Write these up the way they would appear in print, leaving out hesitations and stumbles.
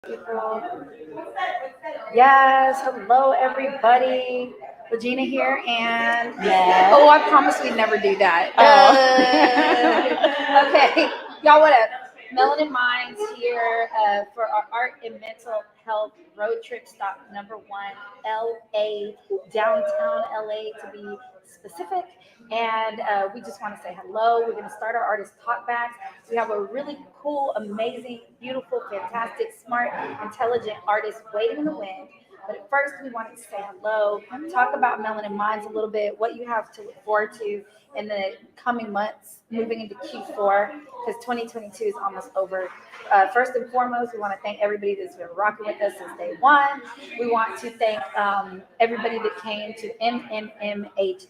People. Yes, hello everybody. LaGina here, and Yeah. oh, I promise we'd never do that. Oh. Okay, y'all, what up? Melanin Minds here for our art and mental health road trip stop number one, LA, downtown LA to be specific. And we just want to say hello. We're going to start our artist talkbacks. We have a really cool, amazing, beautiful, fantastic, smart, intelligent artist waiting in the wind. But at first, we wanted to say hello, talk about Melanin Minds a little bit, what you have to look forward to in the coming months, moving into Q4, because 2022 is almost over. First and foremost, we want to thank everybody that's been rocking with us since day one. We want to thank everybody that came to MMMHC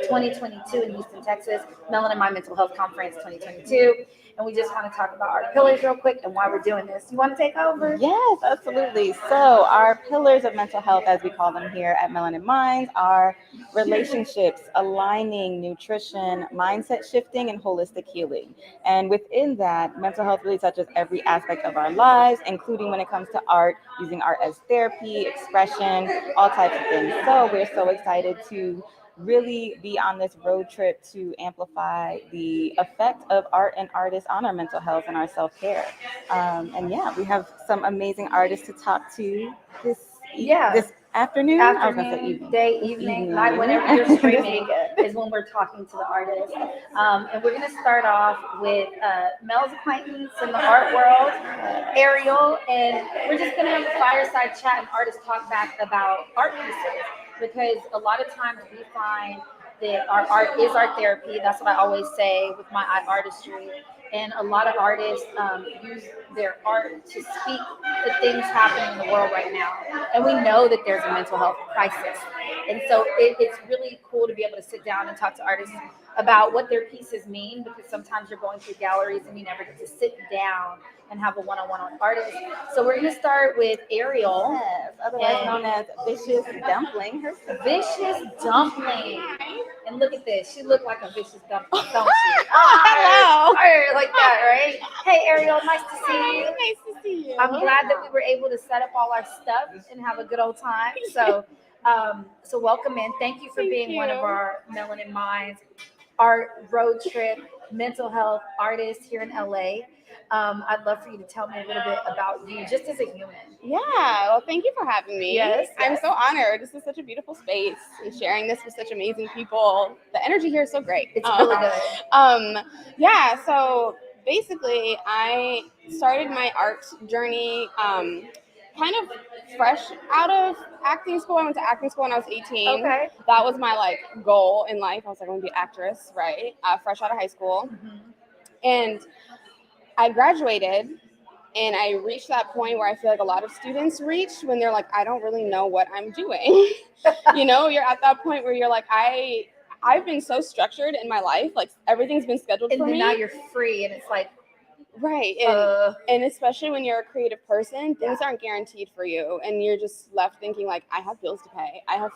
2022 in Houston, Texas, Melanin My Mental Health Conference 2022. And we just want to talk about our pillars real quick and why we're doing this. You want to take over? Yes, absolutely. So, our pillars of mental health, as we call them here at Melanin Minds, are relationships, aligning, nutrition, mindset shifting, and holistic healing. And within that, mental health really touches every aspect of our lives, including when it comes to art, using art as therapy, expression, all types of things. So, we're so excited to really be on this road trip to amplify the effect of art and artists on our mental health and our self-care. And yeah, we have some amazing artists to talk to this Yeah. this afternoon. I was gonna say Afternoon, evening. day, This evening, night, whenever you're This streaming weekend. is when we're talking to the artist. And we're going to start off with Mel's acquaintance in the art world, Ariel, and we're just going to have a fireside chat and artist talk back about art pieces because a lot of times we find that our art is our therapy. That's what I always say with my artistry. And a lot of artists use their art to speak to things happening in the world right now. And we know that there's a mental health crisis. And so it's really cool to be able to sit down and talk to artists about what their pieces mean because sometimes you're going through galleries and you never get to sit down and have a one-on-one with artists. So we're going to start with Ariel. Yes, otherwise known as Vicious Dumpling herself. Vicious Dumpling. And look at this. She looked like a vicious dumpling, don't she? Hello. Like that, right? Hey, Ariel, nice to see you. Nice to see you. I'm glad that we were able to set up all our stuff and have a good old time. So welcome in. Thank you for being one of our Melanin Minds, our road trip mental health artist here in LA. I'd love for you to tell me a little bit about you, just as a human. Yeah, well, thank you for having me. Yes. I'm so honored. This is such a beautiful space and sharing this with such amazing people. The energy here is so great. It's really good. Yeah, so basically, I started my art journey kind of fresh out of acting school. I went to acting school when I was 18. Okay. That was my goal in life. I was like, I want to be an actress, right? Fresh out of high school. Mm-hmm. And I graduated and I reached that point where I feel like a lot of students reach when they're like, I don't really know what I'm doing. You're at that point where you're like, I've been so structured in my life, like everything's been scheduled And for then me. now you're free and it's like, right. And especially when you're a creative person, things aren't guaranteed for you. And you're just left thinking like, I have bills to pay. I have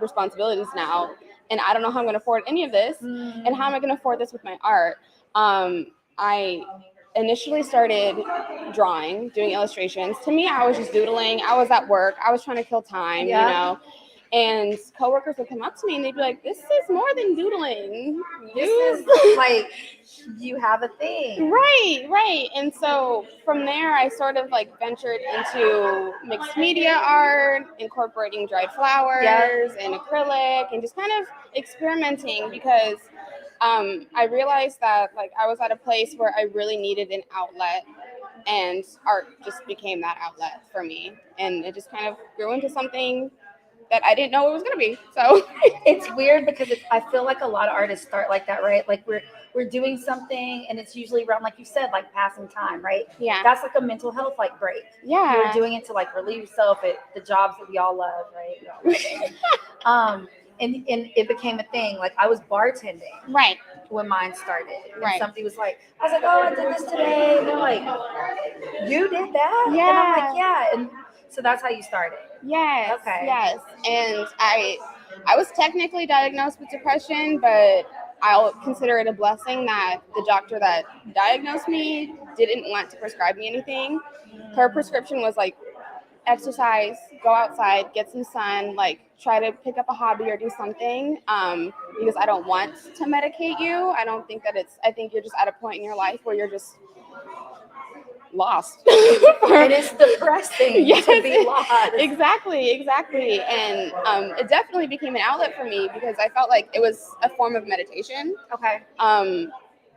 responsibilities now. And I don't know how I'm going to afford any of this. And how am I going to afford this with my art? I initially started drawing, doing illustrations. To me, I was just doodling. I was at work. I was trying to kill time, And coworkers would come up to me and they'd be like, this is more than doodling. This is like, you have a thing. Right. And so from there, I sort of ventured into mixed media art, incorporating dried flowers and acrylic and just kind of experimenting because I realized that I was at a place where I really needed an outlet, and art just became that outlet for me, and it just kind of grew into something that I didn't know it was going to be. So it's weird because I feel like a lot of artists start like that, right? Like we're doing something and it's usually around, like you said, like passing time, right? Yeah. That's like a mental health break. Yeah. You're doing it to relieve yourself at the jobs that we all love, right? And it became a thing. Like I was bartending. Right. When mine started. And right. Somebody was like, I was like, oh, I did this today. And they're like, you did that? Yeah. And I'm like, yeah. And so that's how you started. Yes. Okay. Yes. And I was technically diagnosed with depression, but I'll consider it a blessing that the doctor that diagnosed me didn't want to prescribe me anything. Her prescription was like, exercise, go outside, get some sun, like try to pick up a hobby or do something, because I don't want to medicate you. I don't think that I think you're just at a point in your life where you're just lost. It is depressing Yes, to be lost. Exactly. And it definitely became an outlet for me because I felt like it was a form of meditation. Okay.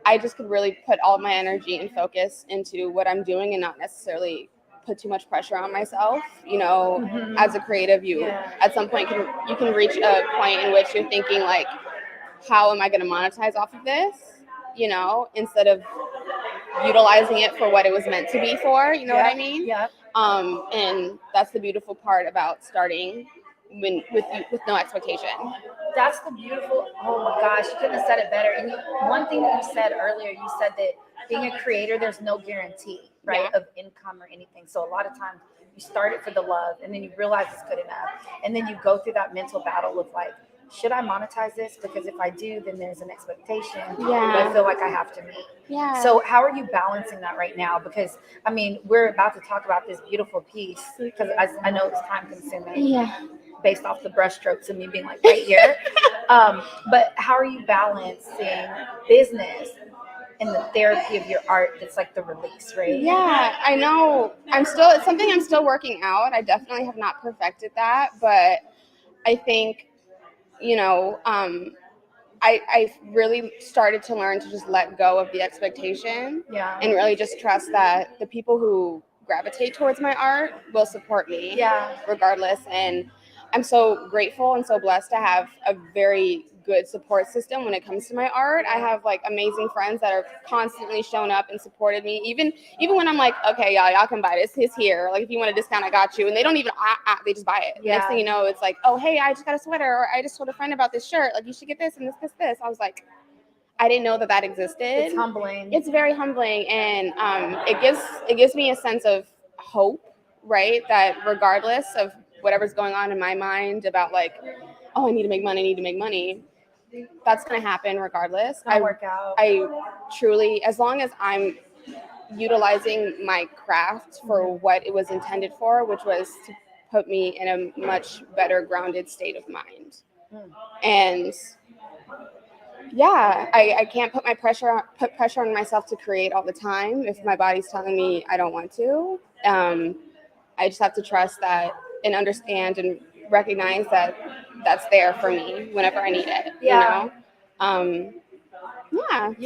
I just could really put all my energy and focus into what I'm doing and not necessarily put too much pressure on myself. As a creative, at some point you can reach a point in which you're thinking like, how am I going to monetize off of this? Instead of utilizing it for what it was meant to be for. You know what I mean? Yeah. And that's the beautiful part about starting with no expectation. That's the beautiful. Oh my gosh, you couldn't have said it better. And one thing that you said earlier, you said that being a creator, there's no guarantee, right, of income or anything. So a lot of times you start it for the love, and then you realize it's good enough, and then you go through that mental battle of like, should I monetize this? Because if I do, then there's an expectation that I feel like I have to meet. Yeah. So how are you balancing that right now? Because I mean, we're about to talk about this beautiful piece because I know it's time consuming. Yeah. Based off the brushstrokes and me being like right here. But how are you balancing business and the therapy of your art that's like the release, right? Yeah, I know. It's something I'm still working out. I definitely have not perfected that, but I think, I really started to learn to just let go of the expectation and really just trust that the people who gravitate towards my art will support me regardless. And I'm so grateful and so blessed to have a very good support system when it comes to my art. I have like amazing friends that are constantly shown up and supported me, even when I'm like, okay, y'all can buy this. It's here. Like if you want a discount, I got you. And they don't even they just buy it. Next thing you know, it's like, oh hey, I just got a sweater, or I just told a friend about this shirt. Like you should get this and this. I was like, I didn't know that existed. It's humbling. It's very humbling, and it gives me a sense of hope, right? That regardless of whatever's going on in my mind about like, oh, I need to make money, that's going to happen regardless. It's gonna work out. I truly, as long as I'm utilizing my craft for what it was intended for, which was to put me in a much better grounded state of mind. And yeah, I can't put pressure on myself to create all the time if my body's telling me I don't want to. I just have to trust that and understand and recognize that that's there for me whenever I need it. Yeah. You're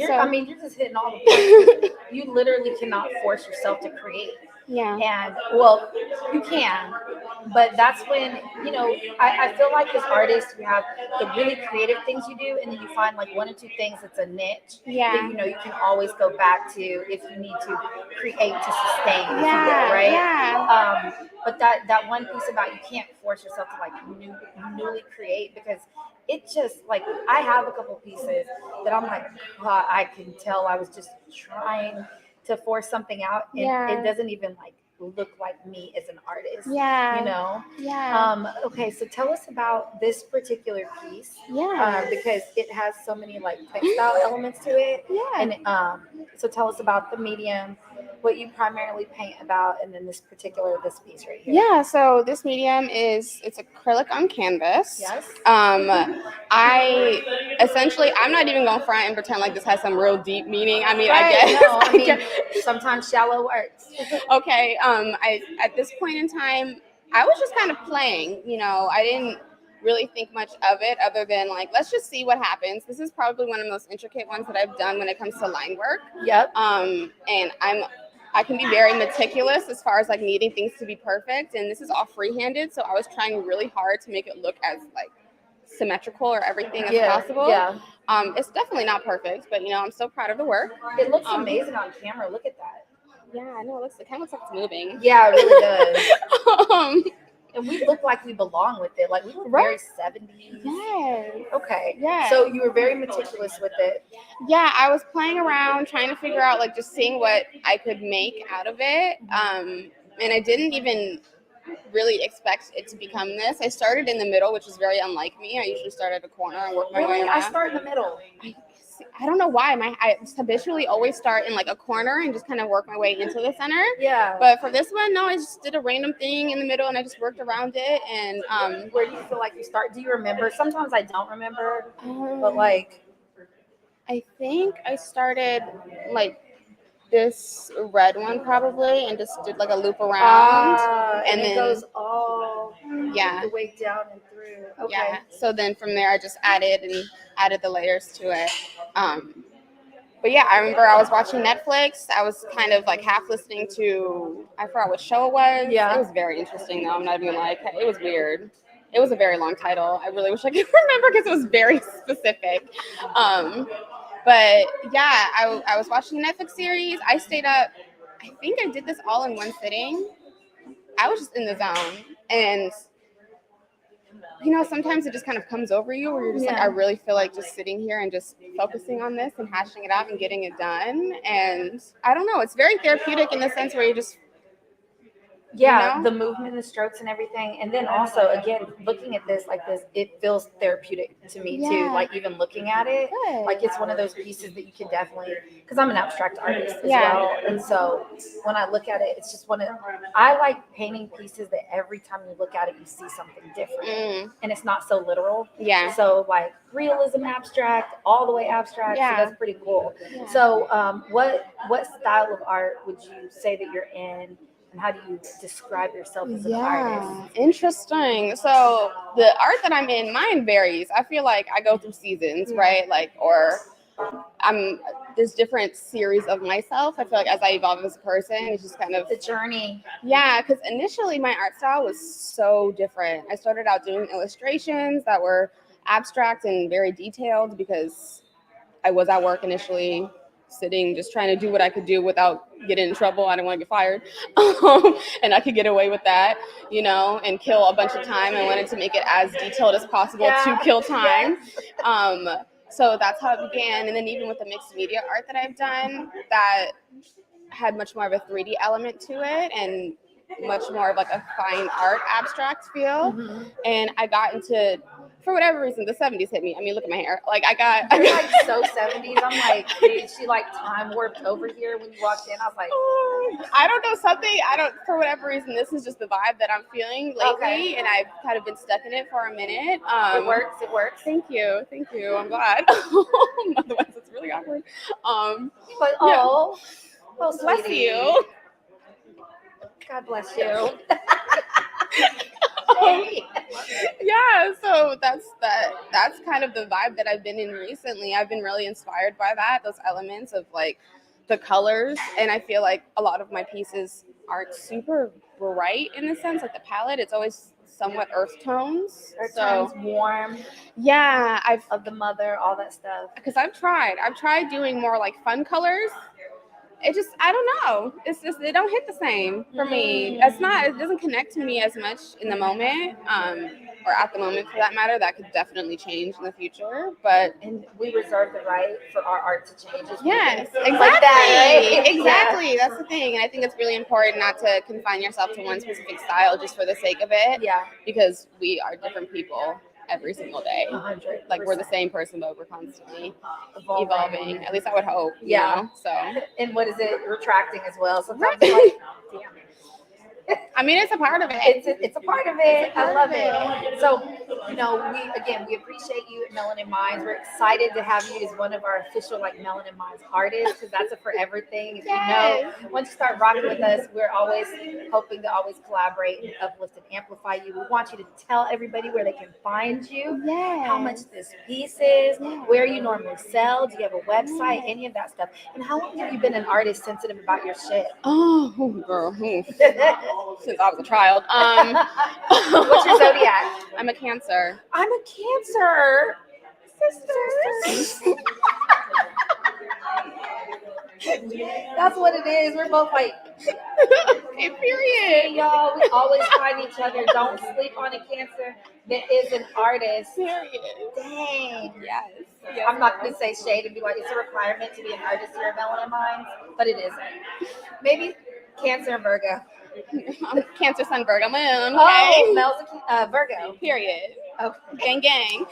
just hitting all the points. You literally cannot force yourself to create. Yeah. And well, you can, but that's when, I feel like as artists, you have the really creative things you do, and then you find like one or two things that's a niche that, you can always go back to if you need to create to sustain, if you will, right? Yeah. But that one piece about you can't force yourself to like newly create, because it just like, I have a couple pieces that I'm like, God, I can tell I was just trying to force something out, and it doesn't even like look like me as an artist. Okay, so tell us about this particular piece, because it has so many like textile elements to it, and so tell us about the medium, what you primarily paint about, and then this piece right here. So this medium it's acrylic on canvas. I'm not even going to front and pretend like this has some real deep meaning. I mean, I guess. Sometimes shallow words. Okay. At this point in time, I was just kind of playing. I didn't really think much of it other than like, let's just see what happens. This is probably one of the most intricate ones that I've done when it comes to line work. And I can be very meticulous as far as like needing things to be perfect, and this is all freehanded, so I was trying really hard to make it look as like symmetrical or everything as possible. It's definitely not perfect, but I'm still proud of the work. It looks amazing on camera. Look at that. Yeah, I know. It kind of looks like it's moving. Yeah, it really does. And we look like we belong with it. Like we look very 70s. Yes. Okay. Yeah. So you were very meticulous with it. Yeah, I was playing around, trying to figure out like just seeing what I could make out of it. And I didn't even really expect it to become this. I started in the middle, which is very unlike me. I usually start at a corner and work my way around. I start in the middle. I don't know why I habitually always start in like a corner and just kind of work my way into the center. Yeah. But for this one, no, I just did a random thing in the middle and I just worked around it. And where do you feel like you start? Do you remember? Sometimes I don't remember, but like I think I started like this red one probably and just did like a loop around. And then it goes all yeah, the way down and through. Okay. yeah. So then from there, I just added the layers to it. But yeah, I remember I was watching Netflix. I was kind of like half listening to, I forgot what show it was. Yeah. It was very interesting though. I'm not even like, it was weird. It was a very long title. I really wish I could remember because it was very specific. But yeah, I was watching a Netflix series. I stayed up. I think I did this all in one sitting. I was just in the zone. And you know, sometimes it just kind of comes over you where you're just like, I really feel like just sitting here and just focusing on this and hashing it out and getting it done. And I don't know, it's very therapeutic in the sense where you just, the movement, the strokes and everything. And then also, again, looking at this like this, it feels therapeutic to me too. Like even looking at it, like it's one of those pieces that you can definitely, because I'm an abstract artist as well. And so when I look at it, it's just I like painting pieces that every time you look at it, you see something different. And it's not so literal. Yeah. So like realism abstract, all the way abstract. So that's pretty cool. So what style of art would you say that you're in? And how do you describe yourself as an artist? Interesting. So the art that I'm in, mine varies. I feel like I go through seasons, right? Like, or there's different series of myself. I feel like as I evolve as a person, it's just kind of the journey. Yeah, because initially my art style was so different. I started out doing illustrations that were abstract and very detailed because I was at work initially, sitting, just trying to do what I could do without getting in trouble. I didn't want to get fired. And I could get away with that, you know, and kill a bunch of time. I wanted to make it as detailed as possible to kill time. So that's how it began. And then even with the mixed media art that I've done, that had much more of a 3D element to it and much more of like a fine art abstract feel. And I got into, for whatever reason, the 70s hit me. I mean, look at my hair. Like I You're like so 70s. I'm like, did she like time warped over here when you walked in? I was like, I don't know, for whatever reason, this is just the vibe that I'm feeling lately. And I've kind of been stuck in it for a minute. It works. Thank you. I'm glad. Otherwise it's really awkward. Bless you. God bless you. Yeah, so that's kind of the vibe that I've been in recently. I've been really inspired by that, those elements of like the colors, and I feel like a lot of my pieces aren't super bright in the sense, like the palette, it's always somewhat earth tones. Warm. Yeah, of the mother, all that stuff. Because I've tried doing more like fun colors. It just, I don't know. It's just, they don't hit the same for me. It doesn't connect to me as much in the moment, or at the moment for that matter. That could definitely change in the future. And we reserve the right for our art to change. Yes, exactly. Like that, right? Exactly. That's the thing. And I think it's really important not to confine yourself to one specific style just for the sake of it. Yeah. Because we are different people every single day. 100%. Like we're the same person, but we're constantly evolving. At least I would hope. Yeah. You know? So. And what is it? Retracting as well. Sometimes it's like, damn it. I mean, it's a part of it. It's a part of it. I love it. So, you know, we appreciate you at Melanin Minds. We're excited to have you as one of our official like Melanin Minds artists, because that's a forever thing. If you know, once you start rocking with us, we're always hoping to always collaborate and uplift and amplify you. We want you to tell everybody where they can find you, how much this piece is, where you normally sell, do you have a website, any of that stuff, and how long have you been an artist sensitive about your shit? Oh, girl. Since I was a child. What's your zodiac? I'm a Cancer. I'm a Cancer. Sisters. That's what it is. We're both like, okay, period. Y'all, we always find each other. Don't sleep on a Cancer that is an artist. Period. Dang. Yes. I'm not going to say shade and be like, it's a requirement to be an artist here at Melanin Minds, but it isn't. Maybe Cancer and Virgo. I'm Cancer, Sun, Virgo, moon. Okay? Oh, Mel's a Virgo. Period. Okay. Gang, gang.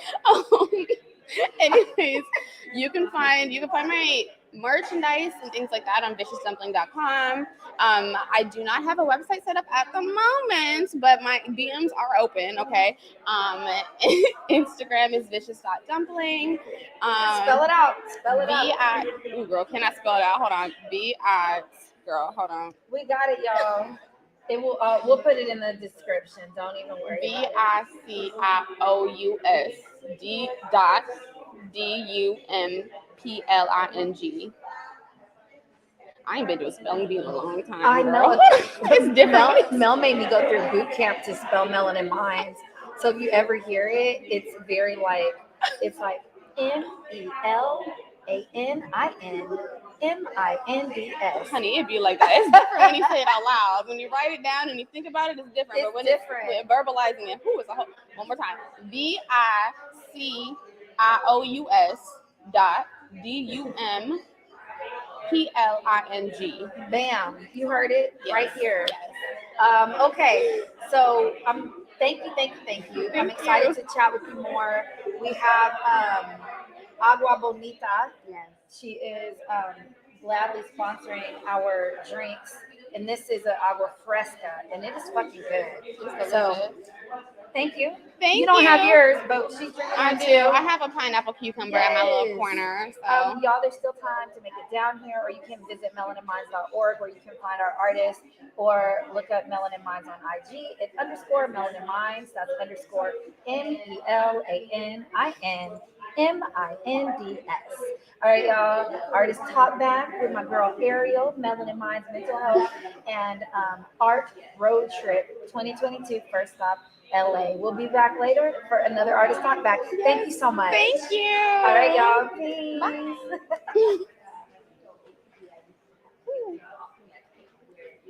Anyways, you can find my merchandise and things like that on viciousdumpling.com. I do not have a website set up at the moment, but my DMs are open. Okay. Instagram is vicious.dumpling. Spell it out. Spell it out. Ooh, girl, can I spell it out? Hold on. Girl, hold on. We got it, y'all. It will. We'll put it in the description. Don't even worry. VICIOUS.DUMPLING. I ain't been to a spelling bee in a long time. I girl. know. It's different. Mel made me go through boot camp to spell Melanin Minds. So if you ever hear it, it's very like it's like MELANINMINDS. Honey, it'd be like that. It's different when you say it out loud. When you write it down and you think about it, it's different. It's but when different. it's verbalizing it, it's a whole. One more time. VICIOUS.DUMPLING. Bam! You heard it right here. Yes. Okay, so thank you. I'm excited to chat with you more. We have Agua Bonita. Yes. She is gladly sponsoring our drinks, and this is an agua fresca, and it is fucking good. So thank you. Thank you don't you. have yours, but she's drinking I one do. too. I have a pineapple cucumber at my little Yes. corner. So Y'all, there's still time to make it down here, or you can visit melaninminds.org where you can find our artists, or look up Melanin Minds on IG. It's _Melanin Minds. That's _MELANINMINDS. All right, y'all. Artist Talk Back with my girl Ariel, Melanin Minds Mental Health, and Art Road Trip 2022 First Stop LA. We'll be back later for another Artist Talk Back. Thank you so much. thank you. All right, y'all. Peace.